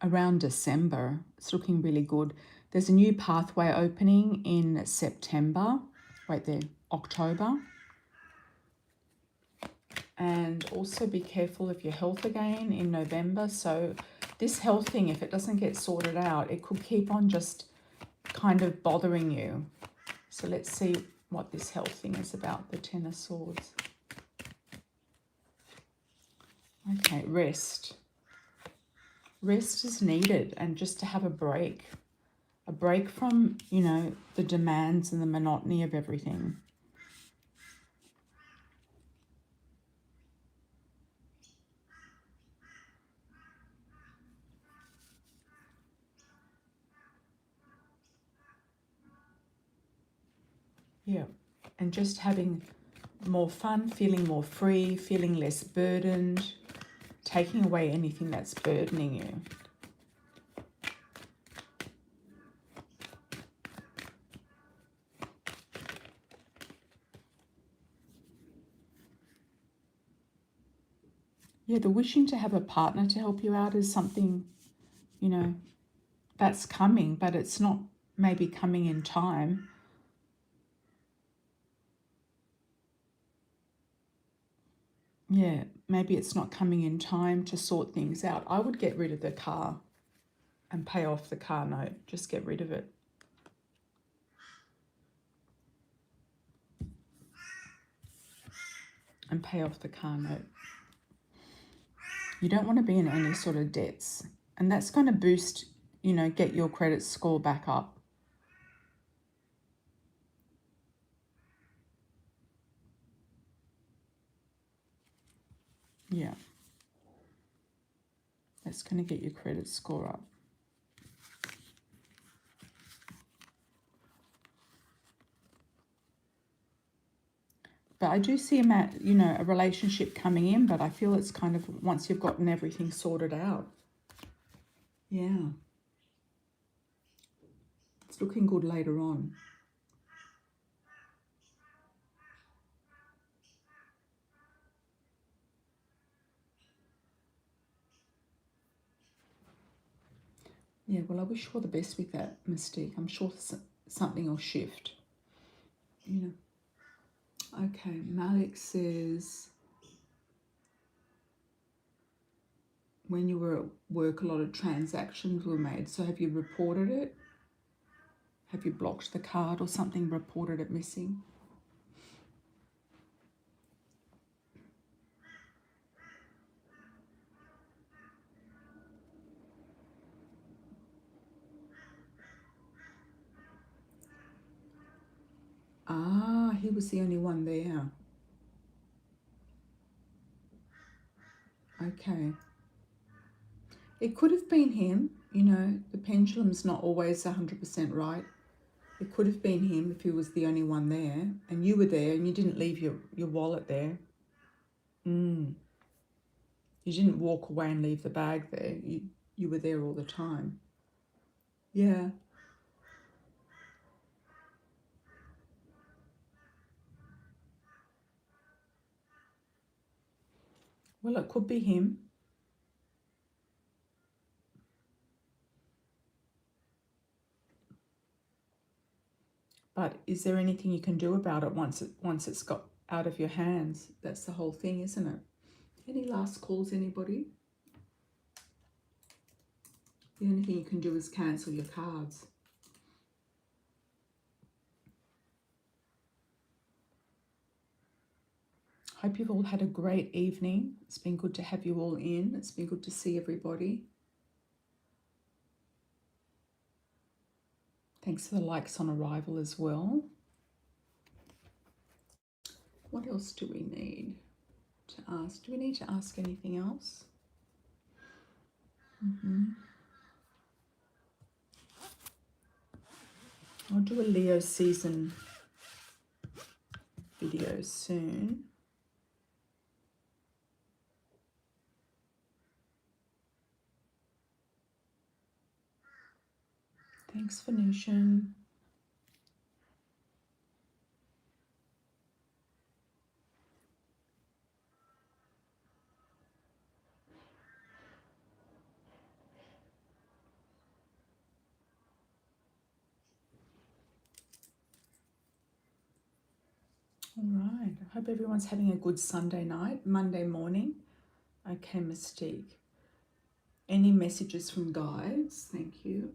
around December. It's looking really good. There's a new pathway opening in September. Wait there, October. And also be careful of your health again in November. So this health thing, if it doesn't get sorted out, it could keep on just kind of bothering you. So let's see what this health thing is about, the Ten of Swords. Okay, rest. Rest is needed, and just to have a break from, you know, the demands and the monotony of everything. Yeah, and just having more fun, feeling more free, feeling less burdened, taking away anything that's burdening you. Yeah, the wishing to have a partner to help you out is something, you know, that's coming, but it's not maybe coming in time. Yeah, maybe it's not coming in time to sort things out. I would get rid of the car and pay off the car note. Just get rid of it. And pay off the car note. You don't want to be in any sort of debts. And that's going to boost, you know, get your credit score back up. Yeah. That's going to get your credit score up. But I do see a relationship coming in, but I feel it's kind of once you've gotten everything sorted out. Yeah. It's looking good later on. Yeah, well, I wish you all the best with that, Mystique. I'm sure something will shift. You know. Okay, Malik says, when you were at work, a lot of transactions were made. So have you reported it? Have you blocked the card or something, reported it missing? Ah, he was the only one there. Okay. It could have been him. You know, the pendulum's not always 100% right. It could have been him if he was the only one there and you were there and you didn't leave your wallet there. You didn't walk away and leave the bag there. You were there all the time. Yeah. Well, it could be him. But is there anything you can do about it once it's got out of your hands? That's the whole thing, isn't it? Any last calls, anybody? The only thing you can do is cancel your cards. Hope you've all had a great evening. It's been good to have you all in. It's been good to see everybody. Thanks for the likes on arrival as well. What else do we need to ask? Do we need to ask anything else? I'll do a Leo season video soon. Thanks, Phoenician. All right. I hope everyone's having a good Sunday night, Monday morning. Okay, Mystique. Any messages from guides? Thank you.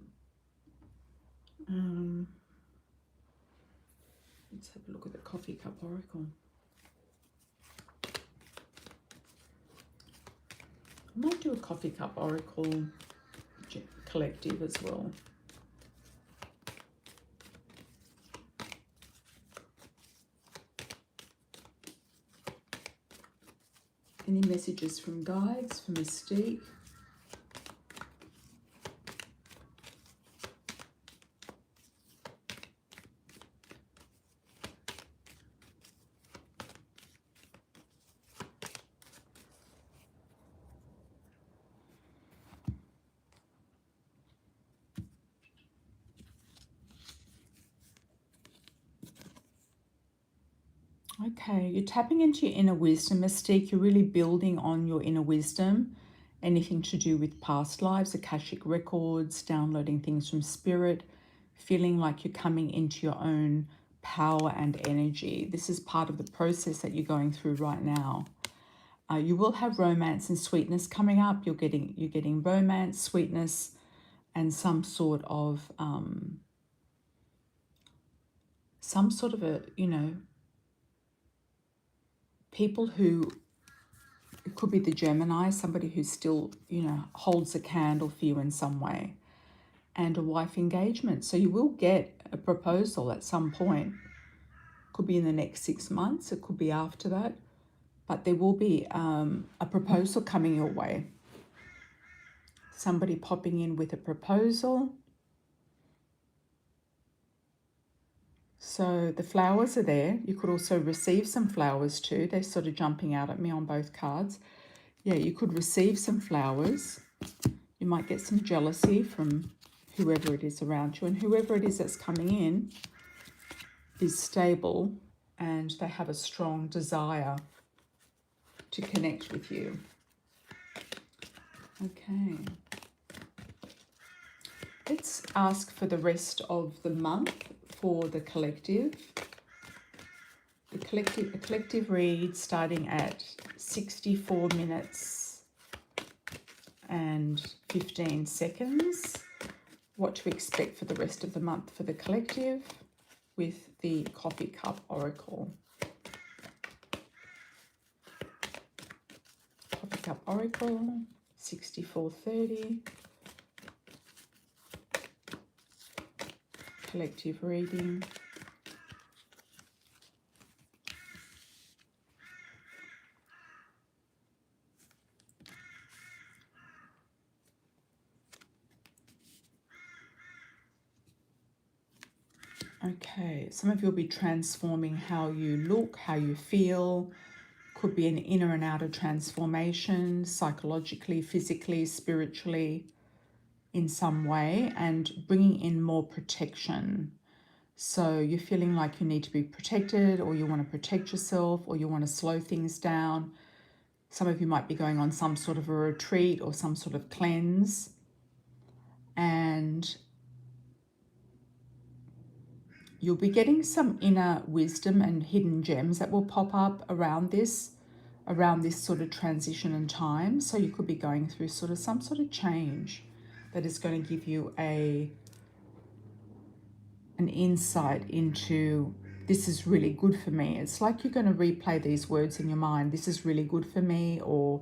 Let's have a look at the Coffee Cup Oracle. I might do a Coffee Cup Oracle collective as well. Any messages from guides, for Mystique? Okay, you're tapping into your inner wisdom, Mystique. You're really building on your inner wisdom. Anything to do with past lives, Akashic records, downloading things from spirit, feeling like you're coming into your own power and energy. This is part of the process that you're going through right now. You will have romance and sweetness coming up. You're getting romance, sweetness, and some sort of a, you know, people who, it could be the Gemini, somebody who still, you know, holds a candle for you in some way, and a wife engagement. So you will get a proposal at some point. Could be in the next 6 months. It could be after that. But there will be a proposal coming your way. Somebody popping in with a proposal. So the flowers are there. You could also receive some flowers too. They're sort of jumping out at me on both cards. Yeah, you could receive some flowers. You might get some jealousy from whoever it is around you. And whoever it is that's coming in is stable and they have a strong desire to connect with you. Okay. Let's ask for the rest of the month for the collective. A collective read starting at 64 minutes and 15 seconds. What to expect for the rest of the month for the collective with the Coffee Cup Oracle. Coffee Cup Oracle, 6430. Collective reading. Okay, some of you will be transforming how you look, how you feel. Could be an inner and outer transformation, psychologically, physically, spiritually, in some way, and bringing in more protection. So you're feeling like you need to be protected, or you want to protect yourself, or you want to slow things down. Some of you might be going on some sort of a retreat or some sort of cleanse. And you'll be getting some inner wisdom and hidden gems that will pop up around this. around this sort of transition and time. So you could be going through sort of some sort of change that is going to give you an insight into, this is really good for me. It's like you're going to replay these words in your mind. This is really good for me. Or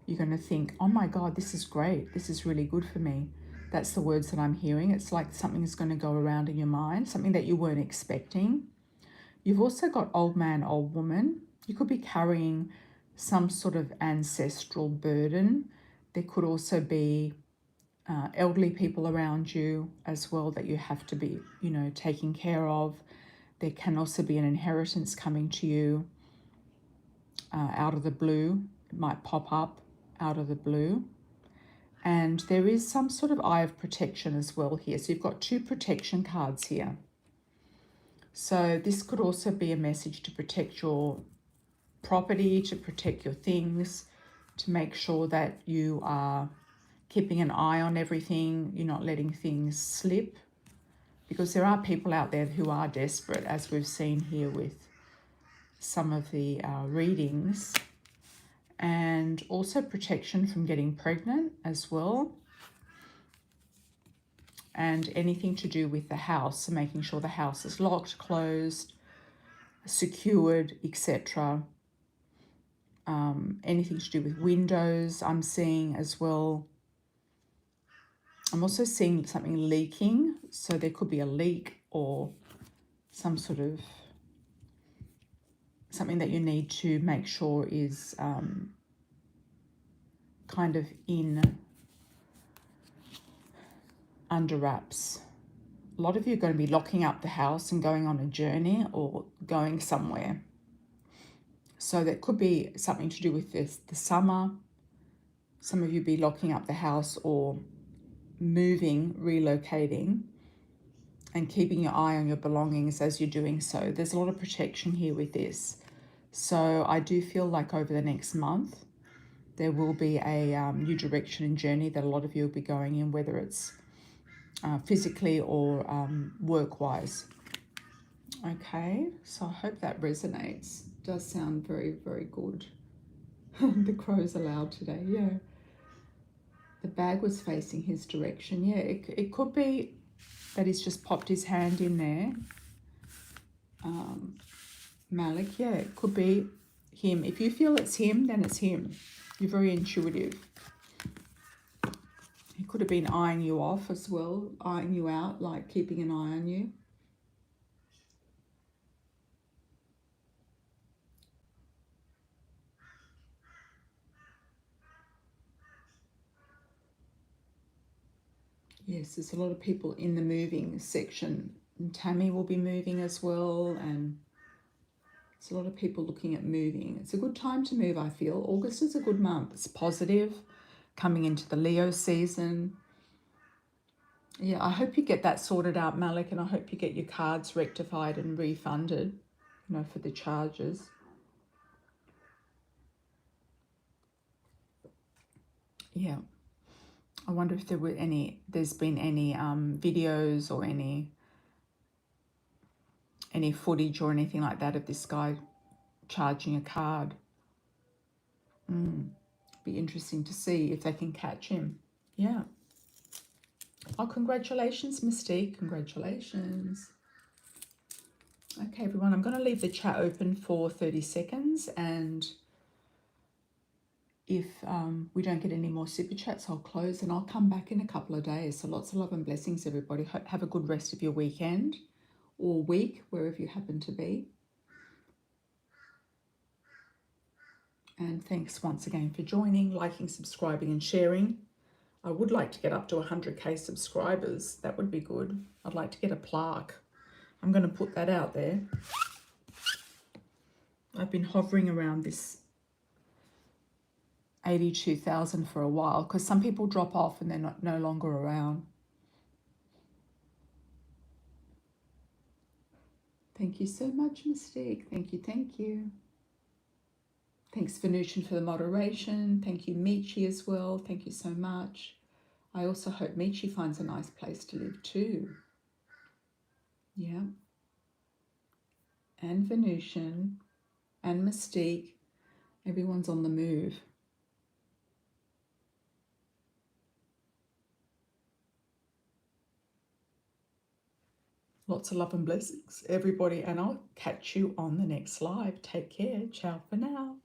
you're going to think, oh my God, this is great. This is really good for me. That's the words that I'm hearing. It's like something is going to go around in your mind, something that you weren't expecting. You've also got old man, old woman. You could be carrying some sort of ancestral burden. There could also be elderly people around you as well that you have to be, you know, taking care of. There can also be an inheritance coming to you out of the blue. It might pop up out of the blue. And there is some sort of eye of protection as well here. So you've got 2 protection cards here. So this could also be a message to protect your property, to protect your things, to make sure that you are keeping an eye on everything, you're not letting things slip. Because there are people out there who are desperate, as we've seen here with some of the readings. And also protection from getting pregnant as well. And anything to do with the house, so making sure the house is locked, closed, secured, etc. Anything to do with windows, I'm seeing as well. I'm also seeing something leaking, so there could be a leak or some sort of something that you need to make sure is kind of in under wraps. A lot of you are going to be locking up the house and going on a journey or going somewhere. So that could be something to do with the summer. Some of you be locking up the house or moving, relocating, and keeping your eye on your belongings as you're doing so. There's a lot of protection here with this. So I do feel like over the next month, there will be a new direction and journey that a lot of you will be going in, whether it's physically or work-wise. Okay, so I hope that resonates. It does sound very, very good. The crows are loud today, yeah. The bag was facing his direction. Yeah, it could be that he's just popped his hand in there. Malik, yeah, it could be him. If you feel it's him, then it's him. You're very intuitive. He could have been eyeing you off as well, eyeing you out, like keeping an eye on you. Yes, there's a lot of people in the moving section. And Tammy will be moving as well, and there's a lot of people looking at moving. It's a good time to move, I feel. August is a good month. It's positive, coming into the Leo season. Yeah, I hope you get that sorted out, Malik, and I hope you get your cards rectified and refunded, you know, for the charges. Yeah. I wonder if there's been any videos or any footage or anything like that of this guy charging a card. Be interesting to see if they can catch him. Yeah. Oh, congratulations, Mystique. Congratulations. Okay, everyone, I'm going to leave the chat open for 30 seconds, and if we don't get any more super chats, I'll close and I'll come back in a couple of days. So lots of love and blessings, everybody. Have a good rest of your weekend or week, wherever you happen to be. And thanks once again for joining, liking, subscribing and sharing. I would like to get up to 100k subscribers. That would be good. I'd like to get a plaque. I'm going to put that out there. I've been hovering around this 82,000 for a while because some people drop off and they're no longer around. Thank you so much, Mystique. Thank you, thank you. Thanks, Venusian, for the moderation. Thank you, Michi, as well. Thank you so much. I also hope Michi finds a nice place to live too. Yeah. And Venusian and Mystique Everyone's on the move. Lots of love and blessings, everybody, and I'll catch you on the next live. Take care. Ciao for now.